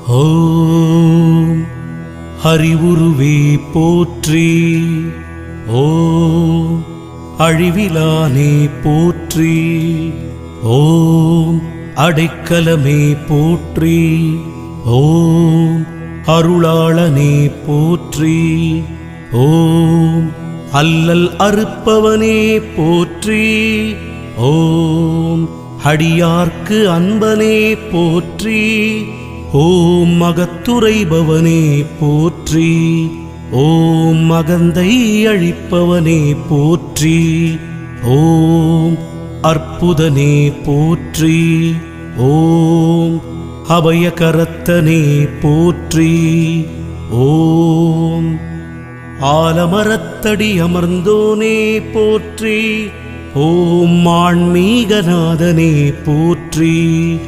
ஓம் அறிவுருவே போற்றி. ஓம் அழிவிலானே போற்றி. ஓம் அடைக்கலமே போற்றி. ஓம் அருளாளனே போற்றி. ஓம் அல்லல் அறுப்பவனே போற்றி. ஓம் அடியார்க்கு அன்பனே போற்றி. ஓம் மகத்துரைபவனே போற்றி. ஓம் மகந்தை அழிப்பவனே போற்றி. ஓம் அற்புதனே போற்றி. ஓம் அபயகரத்தனே போற்றி. ஓம் ஆலமரத்தடி அமர்ந்தோனே போற்றி. ஓம் ஆன்மீகநாதனே போற்றி.